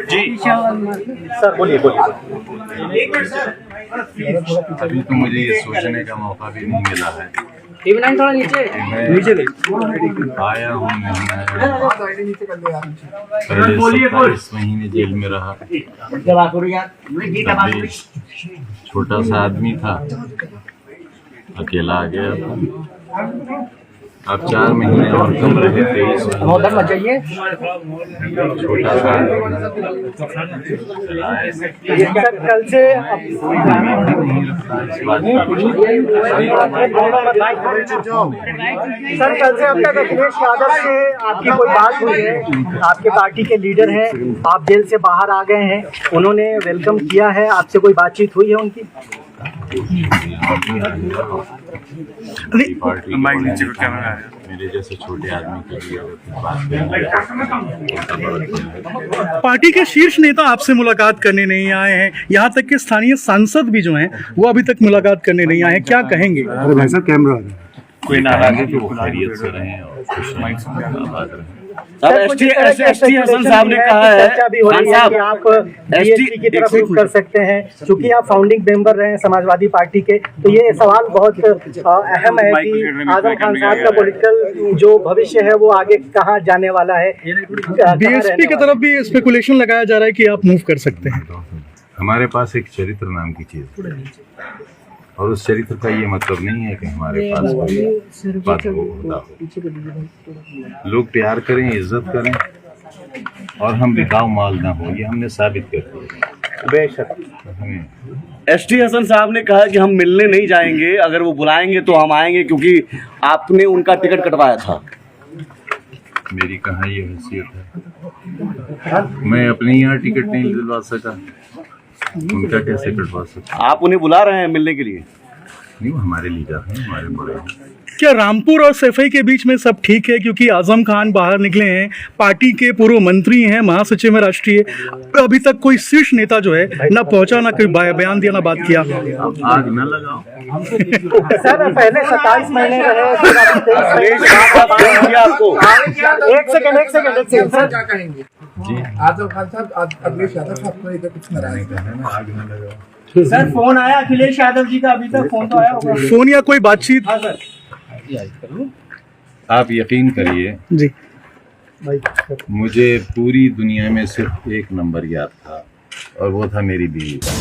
जी sir बोलिए बोलिए। अभी तो मुझे ये सोचने का मौका भी नहीं मिला है। थोड़ा नीचे मैं आया हूँ नहीं आया, पहले 27 महीने जेल में रहा। तब भी छोटा सा आदमी था, अकेला आ गया था। अब 4 महीने और कम रहे, 23 जाइए। छोटा सा कल से सर कल से अब तक अखिलेश यादव से आपकी कोई बात हुई है? आपके पार्टी के लीडर हैं, आप जेल से बाहर आ गए हैं, उन्होंने वेलकम किया है, आपसे कोई बातचीत हुई है उनकी? मेरे जैसे छोटे आदमी के लिए पार्टी के शीर्ष नेता आपसे मुलाकात करने नहीं आए हैं, यहाँ तक कि स्थानीय सांसद भी जो हैं वो अभी तक मुलाकात करने नहीं आए हैं, क्या कहेंगे? अरे भाई साहब कैमरा कोई नाराजगी तो खैरियत से रहें और खुश रहें, आबाद रहें। एसटी हसन साहब ने कहा है कि आप बीएसपी की तरफ रुख कर सकते हैं, क्योंकि आप फाउंडिंग मेंबर रहे हैं समाजवादी पार्टी के। तो ये सवाल बहुत अहम है कि आजम खान साहब का पॉलिटिकल जो भविष्य है वो आगे कहाँ जाने वाला है। बीएसपी की तरफ भी स्पेकुलेशन लगाया जा रहा है कि आप मूव कर सकते हैं। हमारे पास एक चरित्र नाम की चीज है, और उस चरित्र का ये मतलब नहीं है कि हमारे पास कोई पद हो, लोग प्यार करें, इज्जत करें, और हम बिकाऊ माल ना हो, ये हमने साबित कर दिया। बेशक एसटी हसन साहब ने कहा कि हम मिलने नहीं जाएंगे, अगर वो बुलाएंगे तो हम आएंगे, क्योंकि आपने उनका टिकट कटवाया था। मेरी कहाँ ये हैसियत है? मैं अपने यहाँ टिकट नहीं दिलवा सका, उनका कैसे कटवा सकता? आप उन्हें बुला रहे हैं मिलने के लिए? नहीं, वो हमारे लीडर हैं, हमारे बड़े हैं। क्या रामपुर और सैफई के बीच में सब ठीक है? क्योंकि आजम खान बाहर निकले हैं, पार्टी के पूर्व मंत्री हैं, महासचिव में राष्ट्रीय, अभी तक कोई शीर्ष नेता जो है ना पहुंचा, ना कोई बयान दिया, ना बात किया। आग न लगाओ। सर पहले 27 महीने रहे, आपको एक सेकंड सर क्या कहेंगे? जी आजम खान साहब, अखिलेश यादव साहब को इधर कुछ नाराज है। आग न लगाओ। सर फोन आया अखिलेश यादव जी का? अभी तक फोन तो आया होगा। फोन या कोई बातचीत? हाँ सर। आप यकीन करिए जी, मुझे पूरी दुनिया में सिर्फ एक नंबर याद था, और वो था मेरी बीवी का।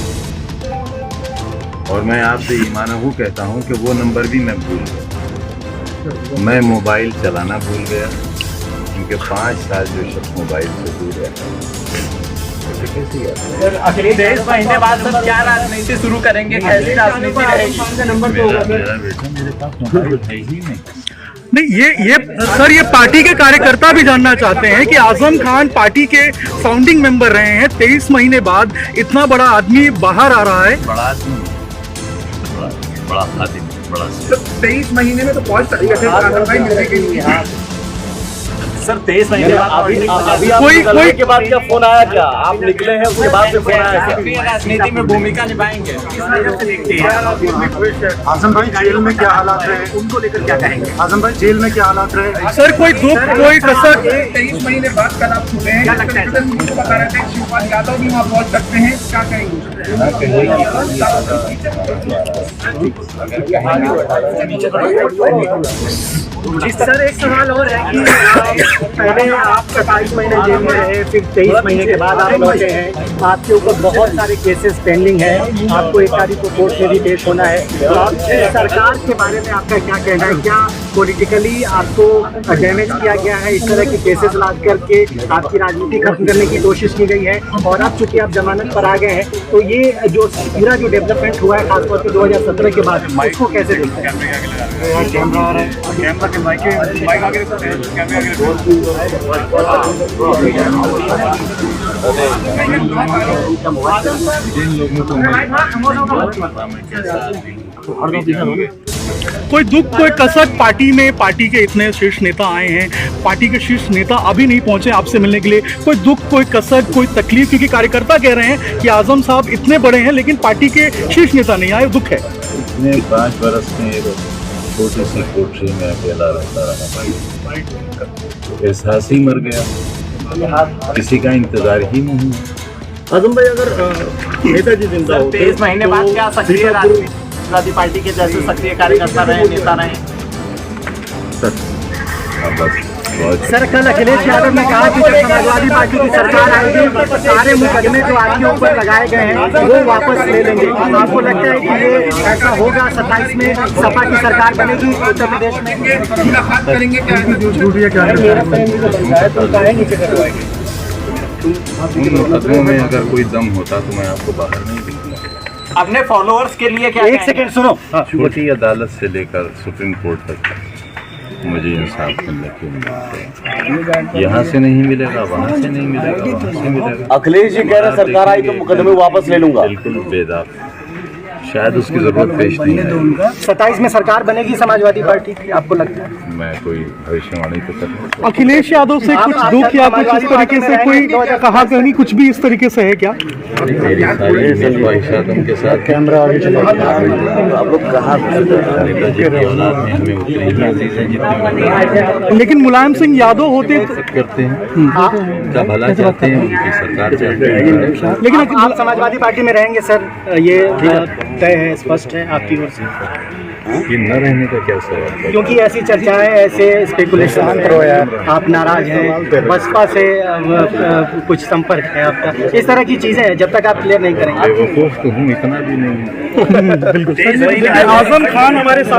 और मैं आपसे ईमानहू कहता हूँ कि वो नंबर भी मैं भूल गया। मैं मोबाइल चलाना भूल गया, क्योंकि 5 साल जो शख्स मोबाइल से दूर रहता अखिलेश महीने बाद सब क्या राजनीति शुरू करेंगे? कैसी राजनीति रहेगी? मेरा बेटा मेरे पास मोबाइल है ही नहीं। नहीं ये सर, ये पार्टी के कार्यकर्ता भी जानना चाहते हैं कि आजम खान पार्टी के फाउंडिंग मेंबर रहे हैं, 23 महीने बाद इतना बड़ा आदमी बाहर आ रहा है। बड़ा आदमी, बड़ा आदमी, बड़ा 23 महीने में तो बहुत सारी मिलने के लिए। सर 23 महीने बाद अभी कोई के बाद क्या फोन आया? क्या आप निकले हैं उसके बाद से फोन आया? राजनीति में भूमिका निभाएंगे? आजम भाई जेल में क्या हालात रहे? उनको लेकर क्या कहेंगे? आजम भाई जेल में क्या हालात रहे? सर कोई दुख, कोई कसर? 23 महीने बाद कल आप छूटे हैं, क्या लगता है? बता रहे थे शिवपाल यादव भी वहाँ पहुँच सकते हैं, क्या कहेंगे? सर एक सवाल और है कि पहले आप 27 महीने जेल में रहे, फिर 23 महीने के बाद आप लौटे हैं, आपके ऊपर बहुत सारे केसेस पेंडिंग हैं, आपको 1 तारीख को कोर्ट में भी पेश होना है। तो आप सरकार के बारे में आपका क्या कहना है? क्या पॉलिटिकली आपको डैमेज किया गया है? इस तरह के केसेस ला करके आपकी राजनीति खत्म करने की कोशिश की गई है, और अब चूंकि आप जमानत पर आ गए हैं, तो ये जो पूरा जो डेवलपमेंट हुआ है खासतौर पर 2017 के बाद, उसको कैसे देखते हैं? कैमरा आ रहा है, कैमरा के माइक आगे रखते हैं, कैमरे आगे रखते कोई दुख, कोई कसर पार्टी में? पार्टी के इतने शीर्ष नेता आए हैं, पार्टी के शीर्ष नेता अभी नहीं पहुंचे आपसे मिलने के लिए। कोई दुख, कोई कसर, कोई तकलीफ? क्योंकि कार्यकर्ता कह रहे हैं कि आजम साहब इतने बड़े हैं लेकिन पार्टी के शीर्ष नेता नहीं आए, दुख है। इतने 5 बरस में छोटी सी कोठरी में अकेला रहता रहा, एहसास ही मर गया। किसी का इंतजार ही नहीं। आजम भाई, अगर नेताजी जिंदा होते 23 महीने बाद क्या सक्रिय समाजवादी पार्टी के जैसे सक्रिय कार्यकर्ता रहे, नेता रहे? सर, कल अखिलेश यादव ने कहा कि जब समाजवादी पार्टी की सरकार आएगी सारे मुकदमे जो आपके ऊपर लगाए गए हैं वो वापस ले लेंगे। आपको लगता है कि ये ऐसा होगा? 27 में सपा की सरकार बनेगी उत्तर प्रदेश में? मुलाकात करेंगे क्या? उन मुकदमों में अगर कोई दम होता तो मैं आपको बाहर नहीं दूंगा। अपने फॉलोअर्स के लिए क्या? एक सेकंड सुनो। छोटी अदालत से लेकर सुप्रीम कोर्ट तक मुझे इंसाफ मिलने की उम्मीद है। यहाँ से नहीं मिलेगा, वहाँ से नहीं मिलेगा, वहाँ से मिलेगा। अखिलेश जी कह रहे सरकार आई तो मुकदमे वापस ले लूंगा। बिल्कुल बेदाग, शायद उसकी जरूरत पेश नहीं है। 27 में सरकार बनेगी समाजवादी पार्टी की, आपको लगता है? मैं कोई भविष्यवाणी तो कर नहीं सकता। अखिलेश यादव से कुछ दुख या कुछ इस तरीके से कोई कहा कहनी कुछ भी इस तरीके से है क्या? मेरी सारी ख्वाहिशात उनके साथ कैमरा आगे चला। आप लोग कहाँ नेताजी की औलाद में हमें उतनी ही अजीज है जितनी लेकिन मुलायम सिंह यादव होते करते हैं, उनका भला चाहते हैं, उनकी सरकार चाहते हैं। लेकिन आप समाजवादी पार्टी में रहेंगे सर, ये तय है, स्पष्ट है आपकी ओर से? कि न रहने का क्या सवाल है? क्योंकि ऐसी चर्चाएं, ऐसे स्पेकुलेशन, आप नाराज हैं, बसपा से कुछ संपर्क है आपका, इस तरह की चीजें हैं, जब तक आप क्लियर नहीं करेंगे। बेवकूफ तो हूँ, इतना भी नहीं। बिल्कुल। आजम खान हमारे साथ